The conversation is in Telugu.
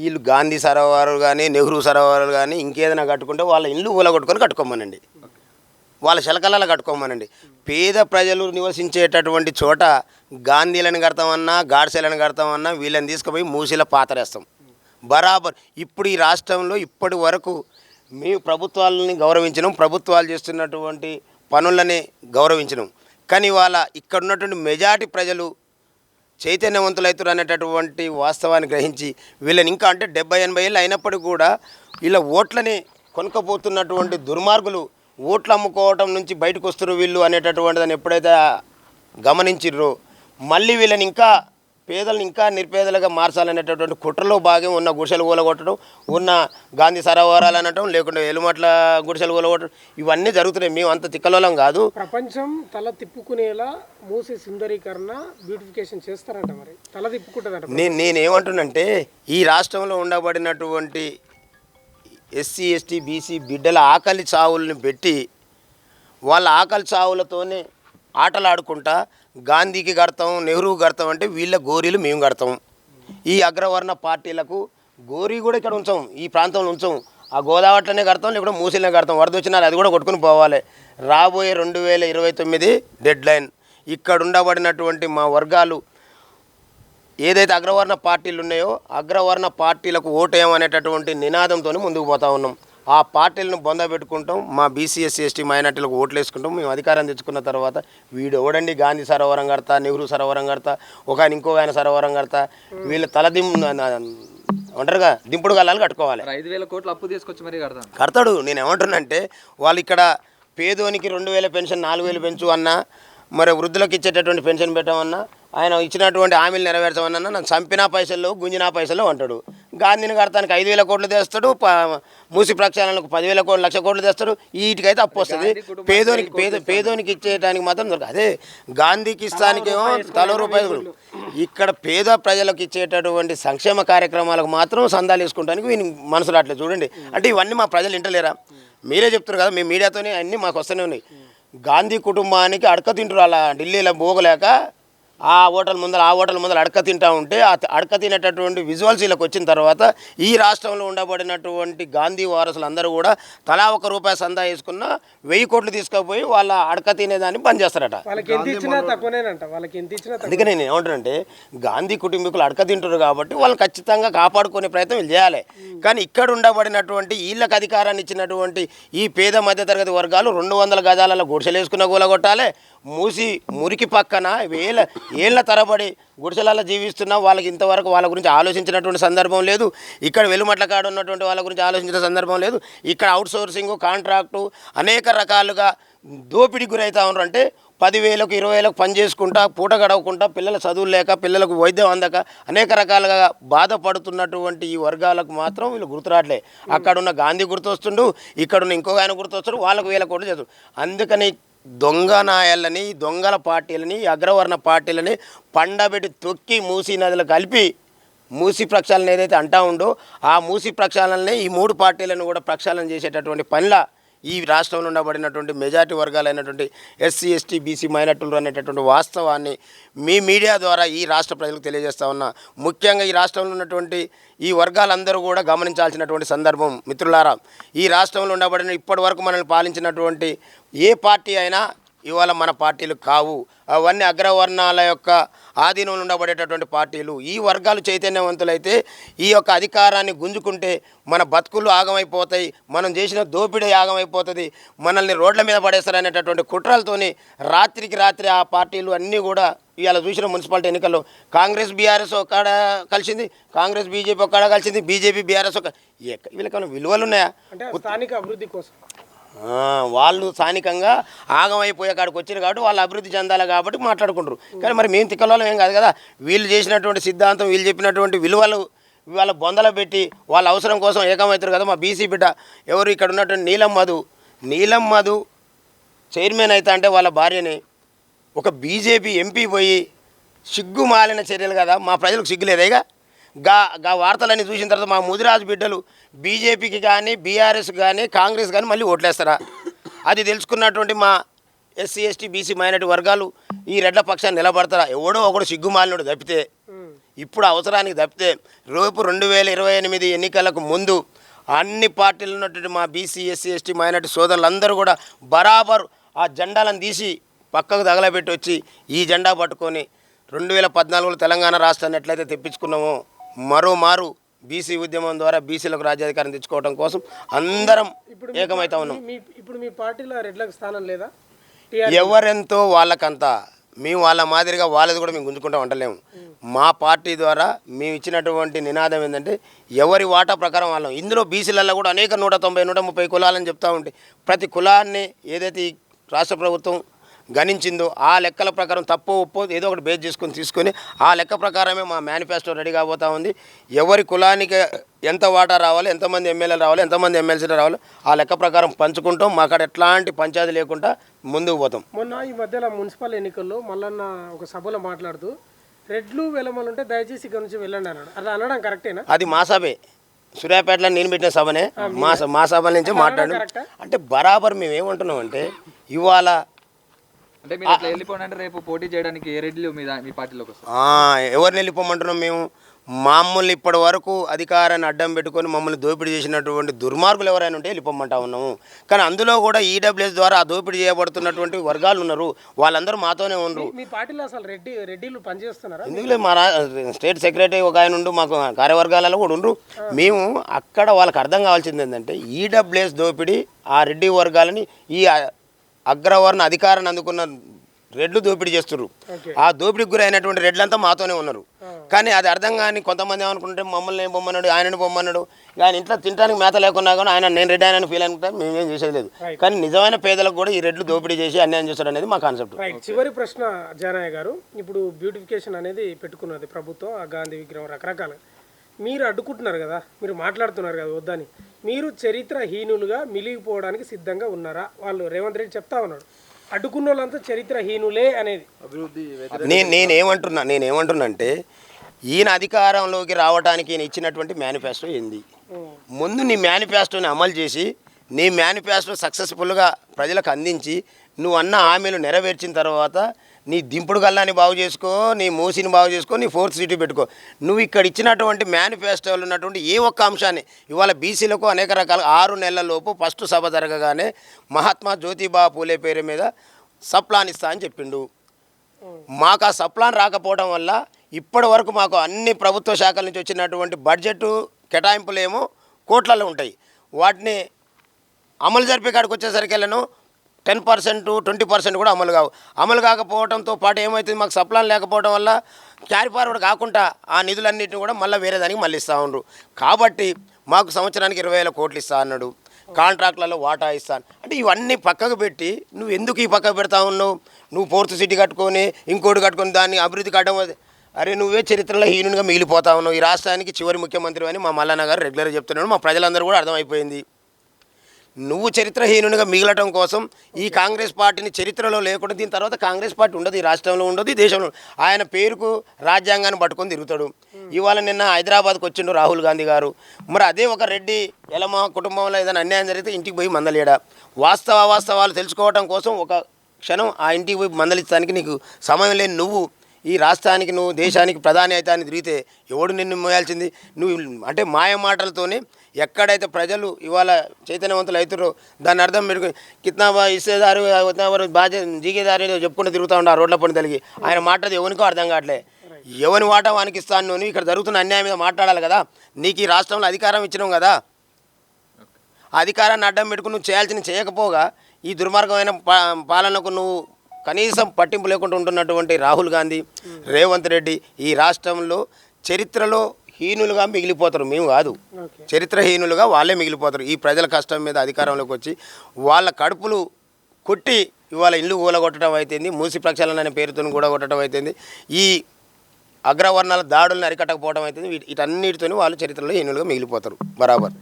వీళ్ళు గాంధీ సరోవరాలు కానీ నెహ్రూ సరోవరాలు కానీ ఇంకేదైనా కట్టుకుంటే వాళ్ళ ఇల్లు ఊలగొట్టుకొని కట్టుకోమనండి, వాళ్ళ శలకలలో కట్టుకోమనండి. పేద ప్రజలు నివసించేటటువంటి చోట గాంధీలను కడతామన్నా గాడ్సేలను కడతామన్నా వీళ్ళని తీసుకుపోయి మూసిలో పాతరేస్తాం బరాబర్. ఇప్పుడు ఈ రాష్ట్రంలో ఇప్పటి వరకు మేము ప్రభుత్వాలని గౌరవించినాం, ప్రభుత్వాలు చేస్తున్నటువంటి పనులని గౌరవించినాం. కానీ వాళ్ళ ఇక్కడ ఉన్నటువంటి మెజారిటీ ప్రజలు చైతన్యవంతులవుతారు అనేటటువంటి వాస్తవాన్ని గ్రహించి వీళ్ళని ఇంకా అంటే 70-80 ఏళ్ళు అయినప్పటికీ కూడా వీళ్ళ ఓట్లని కొనుక్కపోతున్నటువంటి దుర్మార్గులు ఓట్లు అమ్ముకోవటం నుంచి బయటకు వస్తారు వీళ్ళు అనేటటువంటి దాన్ని ఎప్పుడైతే గమనించిర్రో మళ్ళీ వీళ్ళని ఇంకా పేదలను ఇంకా నిర్పేదలుగా మార్చాలనేటటువంటి కుట్రలో భాగం ఉన్న గుడిసెలు కూలగొట్టడం, ఉన్న గాంధీ సరోవరాలు అనటం, లేకుంటే ఎలుమట్ల గుడిసెలు కూలగొట్టడం ఇవన్నీ జరుగుతున్నాయి. మేము అంత తిక్కలోలం కాదు. ప్రపంచం తల తిప్పుకునేలా మూసి సుందరీకరణ బ్యూటిఫికేషన్ చేస్తారంట, మరి తల తిప్పుకుంటుందంట. నేనేమంటున్నంటే ఈ రాష్ట్రంలో ఉండబడినటువంటి ఎస్సీ ఎస్టీ బీసీ బిడ్డల ఆకలి చావులను పెట్టి వాళ్ళ ఆకలి చావులతోనే ఆటలు ఆడుకుంటా గాంధీకి కడతాం నెహ్రూకి కడతాం అంటే వీళ్ళ గోరీలు మేము కడతాం. ఈ అగ్రవర్ణ పార్టీలకు గోరీ కూడా ఇక్కడ ఉంచాం, ఈ ప్రాంతంలో ఉంచాం. ఆ గోదావరిలోనే కడతాం, లేకుంటే మూసిలోనే కడతాం. వరద వచ్చినా అది కూడా కొట్టుకుని పోవాలి. రాబోయే 2029 డెడ్ లైన్. ఇక్కడ ఉండబడినటువంటి మా వర్గాలు ఏదైతే అగ్రవర్ణ పార్టీలు ఉన్నాయో అగ్రవర్ణ పార్టీలకు ఓటేయమనేటటువంటి నినాదంతో ముందుకు పోతా ఉన్నాం. ఆ పార్టీలను బొందబెట్టుకుంటాం, మా బీసీ ఎస్సీ ఎస్టీ మైనార్టీలకు ఓట్లు వేసుకుంటాం. మేము అధికారం తెచ్చుకున్న తర్వాత వీడు ఎవడండి గాంధీ సరోవరం కడతా నెహ్రూ సరోవరం కడతా ఒక ఆయన ఇంకో ఆయన సరోవరం కడతా వీళ్ళు ఒంటరిగా దింపుడు గల్లాలు కట్టుకోవాలి. 5,000 కోట్లు అప్పు తీసుకొచ్చి మరి కడతాడు. నేను ఏమంటున్నానంటే వాళ్ళు ఇక్కడ పేదోనికి 2,000 పెన్షన్ 4,000 పెంచు అన్నా, మరి వృద్ధులకు ఇచ్చేటటువంటి పెన్షన్ పెట్టమన్నా, ఆయన ఇచ్చినటువంటి హామీలు నెరవేర్చమన్నా నన్ను చంపినా పైసలు గుంజినా పైసలు అంటాడు. గాంధీని కడతానికి 5,000 కోట్లు తెస్తాడు, మూసి ప్రక్షాళనకు 10,000 కోట్లు 1,00,000 కోట్లు తెస్తాడు. వీటికైతే అప్పు వస్తుంది. పేదోనికి ఇచ్చేయడానికి మాత్రం దొరకదు. అదే గాంధీకి ఇస్తానికేమో తలో రూపాయలు. ఇక్కడ పేద ప్రజలకు ఇచ్చేటటువంటి సంక్షేమ కార్యక్రమాలకు మాత్రం సందాలు వేసుకుంటానికి వీని మనసు రావట్లేదు. చూడండి, అంటే ఇవన్నీ మా ప్రజలు ఇంటలేరా? మీరే చెప్తారు కదా, మేము మీడియాతోనే అన్నీ మాకు వస్తూనే ఉన్నాయి. గాంధీ కుటుంబానికి అడక తింటారు అలా ఢిల్లీలో పోగలేక ఆ హోటల్ ముందర అడక తింటూ ఉంటే ఆ అడక తినేటటువంటి విజువల్స్ వీళ్ళకి వచ్చిన తర్వాత ఈ రాష్ట్రంలో ఉండబడినటువంటి గాంధీ వారసులు అందరూ కూడా తలా ₹1 సందా వేసుకున్న 1000 కోట్లు తీసుకుపోయి వాళ్ళ అడక తినేదాన్ని బంద్ చేస్తారట. అందుకని నేను ఏమంటానంటే గాంధీ కుటుంబీకులు అడక తింటారు కాబట్టి వాళ్ళు ఖచ్చితంగా కాపాడుకునే ప్రయత్నం వీళ్ళు చేయాలి. కానీ ఇక్కడ ఉండబడినటువంటి వీళ్ళకి అధికారాన్ని ఇచ్చినటువంటి ఈ పేద మధ్యతరగతి వర్గాలు 200 గజాలలో గుడిసెలు వేసుకున్న కూలగొట్టాలి. మూసి మురికి పక్కన ఏళ్ళ తరబడి గుడిసెలలో జీవిస్తున్నా వాళ్ళకి ఇంతవరకు వాళ్ళ గురించి ఆలోచించినటువంటి సందర్భం లేదు. ఇక్కడ వెలుమట్ల కాడ ఉన్నటువంటి వాళ్ళ గురించి ఆలోచించిన సందర్భం లేదు. ఇక్కడ అవుట్సోర్సింగ్ కాంట్రాక్టు అనేక రకాలుగా దోపిడీకి గురవుతా ఉన్నారు. అంటే 10,000కు 20,000కు పని చేసుకుంటా పూట గడవకుండా పిల్లల చదువులు లేక పిల్లలకు వైద్యం అందక అనేక రకాలుగా బాధపడుతున్నటువంటి ఈ వర్గాలకు మాత్రం వీళ్ళు గుర్తురాట్లే. అక్కడున్న గాంధీ గుర్తొస్తుండు, ఇక్కడున్న ఇంకో ఆయన గుర్తొస్తాడు, వాళ్ళకు 1,000 కోట్లు చేస్తారు. అందుకని దొంగ నాయళ్ళని దొంగల పార్టీలని అగ్రవర్ణ పార్టీలని పండబెట్టి తొక్కి మూసీ నదులు కలిపి మూసీ ప్రక్షాళన ఏదైతే అంటా ఉందో ఆ మూసీ ప్రక్షాళనని ఈ 3 పార్టీలను కూడా ప్రక్షాళన చేసేటటువంటి పనిలా ఈ రాష్ట్రంలో ఉండబడినటువంటి మెజారిటీ వర్గాలైనటువంటి ఎస్సీ ఎస్టీ బీసీ మైనార్టీలు అనేటటువంటి వాస్తవాన్ని మీ మీడియా ద్వారా ఈ రాష్ట్ర ప్రజలకు తెలియజేస్తా ఉన్నా. ముఖ్యంగా ఈ రాష్ట్రంలో ఉన్నటువంటి ఈ వర్గాలందరూ కూడా గమనించాల్సినటువంటి సందర్భం. మిత్రులారా, ఈ రాష్ట్రంలో ఉండబడిన ఇప్పటి వరకు మనల్ని పాలించినటువంటి ఏ పార్టీ అయినా ఇవాళ మన పార్టీలు కావు. అవన్నీ అగ్రవర్ణాల యొక్క ఆధీనంలో ఉండబడేటటువంటి పార్టీలు. ఈ వర్గాలు చైతన్యవంతులైతే ఈ యొక్క అధికారాన్ని గుంజుకుంటే మన బతుకులు ఆగమైపోతాయి, మనం చేసిన దోపిడీ ఆగమైపోతుంది, మనల్ని రోడ్ల మీద పడేస్తారనేటటువంటి కుట్రలతోని రాత్రికి రాత్రి ఆ పార్టీలు అన్నీ కూడా ఇవాళ చూసిన మున్సిపాలిటీ ఎన్నికల్లో కాంగ్రెస్ బీఆర్ఎస్ ఒక్కడ కలిసింది, కాంగ్రెస్ బీజేపీ ఒక్కడ కలిసింది, బీజేపీ బీఆర్ఎస్ వీళ్ళకన్నా విలువలు ఉన్నాయా? స్థానిక అభివృద్ధి కోసం వాళ్ళు స్థానికంగా ఆగమైపోయే కాడికి వచ్చారు కాబట్టి వాళ్ళు అభివృద్ధి చెందాలి కాబట్టి మాట్లాడుకుంటారు. కానీ మరి మేము తిక్కలలో ఏం కాదు కదా. వీళ్ళు చేసినటువంటి సిద్ధాంతం వీళ్ళు చెప్పినటువంటి విలువలు వాళ్ళ బొందలు పెట్టి వాళ్ళ అవసరం కోసం ఏకమవుతారు కదా. మా బీసీ బిడ్డ ఎవరు ఇక్కడ ఉన్నటువంటి నీలం మధు చైర్మన్ అయితే అంటే వాళ్ళ భార్యని ఒక బీజేపీ ఎంపీ పోయి సిగ్గుమాలిన చర్యలు కదా. మా ప్రజలకు సిగ్గులేదేగా. గా వార్తలన్నీ చూసిన తర్వాత మా ముదిరాజు బిడ్డలు బీజేపీకి కానీ బీఆర్ఎస్ కానీ కాంగ్రెస్ కానీ మళ్ళీ ఓట్లేస్తారా? అది తెలుసుకున్నటువంటి మా ఎస్సీ ఎస్టీ బీసీ మైనారిటీ వర్గాలు ఈ రెడ్ల పక్షాన్ని నిలబడతారా? ఎవడో ఒకడు సిగ్గుమాలినోడు తప్పితే ఇప్పుడు అవసరానికి తప్పితే రేపు 2028 ఎన్నికలకు ముందు అన్ని పార్టీలు ఉన్నటువంటి మా బీసీ ఎస్సీ ఎస్టీ మైనార్టీ సోదరులందరూ కూడా బరాబర్ ఆ జెండాలను తీసి పక్కకు తగలబెట్టి వచ్చి ఈ జెండా పట్టుకొని 2014లో తెలంగాణ రాష్ట్రాన్ని ఎట్లయితే తెప్పించుకున్నామో మరోమారు బీసీ ఉద్యమం ద్వారా బీసీలకు రాజ్యాధికారం తెచ్చుకోవడం కోసం అందరం ఏకమైతా ఉన్నాం. ఇప్పుడు మీ పార్టీలో రెడ్లకు స్థానం లేదా? ఎవరెంతో వాళ్ళకంతా, మేము వాళ్ళ మాదిరిగా వాళ్ళది కూడా మేము గుంజుకుంటాం అంటలేము. మా పార్టీ ద్వారా మేము ఇచ్చినటువంటి నినాదం ఏంటంటే ఎవరి వాటా ప్రకారం వాళ్ళం. ఇందులో బీసీలలో కూడా అనేక 190, 130 కులాలని చెప్తూ ఉంటాయి. ప్రతి కులాన్ని ఏదైతే ఈ రాష్ట్ర ప్రభుత్వం గణించిందో ఆ లెక్కల ప్రకారం తప్పో ఒప్పో ఏదో ఒకటి బేస్ తీసుకొని ఆ లెక్క ప్రకారమే మా మేనిఫెస్టో రెడీ కాబోతూ ఉంది. ఎవరి కులానికి ఎంత వాటా రావాలి, ఎంతమంది ఎమ్మెల్యేలు రావాలి, ఎంతమంది ఎమ్మెల్సీలు రావాలి, ఆ లెక్క ప్రకారం పంచుకుంటాం. మాకాడ ఎట్లాంటి పంచాయతీ లేకుండా ముందుకు పోతాం. మొన్న ఈ మధ్యలో మున్సిపల్ ఎన్నికల్లో మల్లన్న ఒక సభలో మాట్లాడుతూ రెడ్లు వెలమలు ఉంటే దయచేసి ఇక్కడ నుంచి వెళ్ళండి అన్నాడు. అలా అనడం కరెక్టేనా? అది మా సభే, సూర్యాపేటలో నేను పెట్టిన సభనే, మా సభ నుంచే మాట్లాడు. అంటే బరాబర్ మేము ఏమంటున్నాం అంటే ఇవాళ అంటే మీరు అట్లా వెళ్ళిపోనంటే రేపు పోటీ చేయడానికి ఏ రెడ్లు మీ పార్టీలోకి వస్తారు? ఎవరిని వెళ్ళిపోమంటున్నాం మేము? మమ్మల్ని ఇప్పటి వరకు అధికారాన్ని అడ్డం పెట్టుకొని మమ్మల్ని దోపిడీ చేసినటువంటి దుర్మార్గులు ఎవరైనా ఉంటే వెళ్ళిపోమంటా ఉన్నాము. కానీ అందులో కూడా ఈడబ్ల్యూఎస్ ద్వారా ఆ దోపిడీ చేయబడుతున్నటువంటి వర్గాలు ఉన్నారు, వాళ్ళందరూ మాతోనే ఉన్నారు. మీ పార్టీలో అసలు రెడ్డిలు పనిచేస్తున్నారా? ఎందుకులే మా స్టేట్ సెక్రటరీ ఒక ఆయన ఉండు, మాకు కార్యవర్గాలలో కూడా ఉండరు. మేము అక్కడ వాళ్ళకి అర్థం కావాల్సింది ఏంటంటే ఈడబ్ల్యూఎస్ దోపిడీ ఆ రెడ్డి వర్గాలని ఈ అగ్రవర్ణ అధికారాన్ని అందుకున్న రెడ్లు దోపిడీ చేస్తున్నారు. ఆ దోపిడీకి గురైనటువంటి రెడ్లంతా మాతోనే ఉన్నారు. కానీ అది అర్థం కానీ కొంతమంది ఏమనుకుంటే మమ్మల్ని ఏం పొమ్మన్నాడు, ఆయనని పొమ్మన్నాడు, ఆయన ఇంట్లో తినడానికి మేత లేకున్నా కానీ ఆయన నేను రెడ్డి ఆయన ఫీల్ అనుకుంటాను. మేమేం చేసేది లేదు. కానీ నిజమైన పేదలకు కూడా ఈ రెడ్లు దోపిడీ చేసి అన్యాయం చేస్తారు అనేది మా కాన్సెప్ట్. చివరి ప్రశ్న జానయ్య గారు, ఇప్పుడు బ్యూటిఫికేషన్ అనేది పెట్టుకున్నది ప్రభుత్వం, ఆ గాంధీ విగ్రహం రకరకాల మీరు అడ్డుకుంటున్నారు కదా, మీరు మాట్లాడుతున్నారు కదా వద్దని, మీరు చరిత్రహీనులుగా మిలిగిపోవడానికి సిద్ధంగా ఉన్నారా? వాళ్ళు రేవంత్ రెడ్డి చెప్తా ఉన్నాడు అడ్డుకున్న వాళ్ళంతా చరిత్రహీనులే అనేది. నేనేమంటున్నా అంటే ఈయన అధికారంలోకి రావడానికి ఈయన ఇచ్చినటువంటి మేనిఫెస్టో ఏంది? ముందు నీ మేనిఫెస్టోని అమలు చేసి నీ మేనిఫెస్టో సక్సెస్ఫుల్గా ప్రజలకు అందించి నువ్వు అన్న హామీలు నెరవేర్చిన తర్వాత నీ దింపుడు గల్లాన్ని బాగు చేసుకో, నీ మూసిని బాగు చేసుకో, నీ ఫోర్త్ సిటీ పెట్టుకో. నువ్వు ఇక్కడ ఇచ్చినటువంటి మేనిఫెస్టోలో ఉన్నటువంటి ఏ ఒక్క అంశాన్ని ఇవాళ బీసీలకు అనేక రకాల 6 నెలలలోపు ఫస్ట్ సభ జరగగానే మహాత్మా జ్యోతిబా పూలే పేరు మీద సప్లాన్ ఇస్తా అని చెప్పిండు. మాకు ఆ సప్లాన్ రాకపోవడం వల్ల ఇప్పటి వరకు మాకు అన్ని ప్రభుత్వ శాఖల నుంచి వచ్చినటువంటి బడ్జెట్ కేటాయింపులేమో కోట్లలో ఉంటాయి. వాటిని అమలు జరిపే కాడికి వచ్చేసరికెళ్ళను 10%, 20% కూడా అమలు కాకపోవడంతో పాటు ఏమవుతుంది, మాకు సప్లాన్ లేకపోవడం వల్ల క్యారీ ఫార్వర్డ్ కాకుండా ఆ నిధులన్నింటినీ కూడా మళ్ళీ వేరే దానికి మళ్ళీ ఇస్తూ ఉండరు. కాబట్టి మాకు సంవత్సరానికి 20,000 కోట్లు ఇస్తా అన్నాడు, కాంట్రాక్ట్లలో వాటా ఇస్తాను అంటే ఇవన్నీ పక్కకు పెట్టి నువ్వు ఎందుకు ఈ పక్కకు పెడతా ఉన్నావు? నువ్వు ఫోర్త్ సిటీ కట్టుకొని ఇంకోటి కట్టుకొని దాన్ని అభివృద్ధికి అడ్డం. అరే నువ్వే చరిత్రలో హీనునిగా మిగిలిపోతా ఉన్నావు. ఈ రాష్ట్రానికి చివరి ముఖ్యమంత్రి అని మా మల్లన్న గారు రెగ్యులర్గా చెప్తున్నాడు. మా ప్రజలందరూ కూడా అర్థమైపోయింది. నువ్వు చరిత్రహీనునిగా మిగలటం కోసం ఈ కాంగ్రెస్ పార్టీని చరిత్రలో లేకుండా దీని తర్వాత కాంగ్రెస్ పార్టీ ఉండదు, ఈ రాష్ట్రంలో ఉండదు, ఈ దేశంలో. ఆయన పేరుకు రాజ్యాంగాన్ని పట్టుకొని తిరుగుతాడు. ఇవాళ నిన్న హైదరాబాద్కి వచ్చిండు రాహుల్ గాంధీ గారు. మరి అదే ఒక రెడ్డి ఎలమ కుటుంబంలో ఏదైనా అన్యాయం జరిగితే ఇంటికి పోయి మందలేడా? వాస్తవాలు తెలుసుకోవడం కోసం ఒక క్షణం ఆ ఇంటికి పోయి మందలించడానికి నీకు సమయం లేని నువ్వు ఈ రాష్ట్రానికి నువ్వు దేశానికి ప్రధాని అయితే అని తిరిగితే ఎవడు నిన్ను మోయాల్సింది? నువ్వు అంటే మాయ మాటలతోనే ఎక్కడైతే ప్రజలు ఇవాళ చైతన్యవంతులు అవుతారో దాన్ని అర్థం పెట్టుకుని కిత్నాబా ఇస్తేదారు బాధ్యత జీగేదారు చెప్పుకుంటూ తిరుగుతూ ఉండే ఆ రోడ్ల పని తలిగి ఆయన మాట్లాడేది ఎవరికో అర్థం కావట్లే. ఎవని వాటా వానికి ఇస్తాను నువ్వు ఇక్కడ జరుగుతున్న అన్యాయం మీద మాట్లాడాలి కదా. నీకు ఈ రాష్ట్రంలో అధికారం ఇచ్చినావు కదా, ఆ అధికారాన్ని అడ్డం పెట్టుకుని నువ్వు చేయాల్సిన చేయకపోగా ఈ దుర్మార్గమైన పాలనకు నువ్వు కనీసం పట్టింపు లేకుండా ఉంటున్నటువంటి రాహుల్ గాంధీ, రేవంత్ రెడ్డి ఈ రాష్ట్రంలో చరిత్రలో హీనులుగా మిగిలిపోతారు. మేము కాదు, చరిత్రహీనులుగా వాళ్ళే మిగిలిపోతారు. ఈ ప్రజల కష్టం మీద అధికారంలోకి వచ్చి వాళ్ళ కడుపులు కొట్టి ఇవాళ ఇల్లు కూలగొట్టడం అయితేంది, మూసి ప్రక్షాళన అనే పేరుతో కూడగొట్టడం అయితేంది, ఈ అగ్రవర్ణాల దాడులను అరికట్టకపోవడం అయితేంది, వీటన్నిటితో వాళ్ళు చరిత్రలో హీనులుగా మిగిలిపోతారు బరాబర్.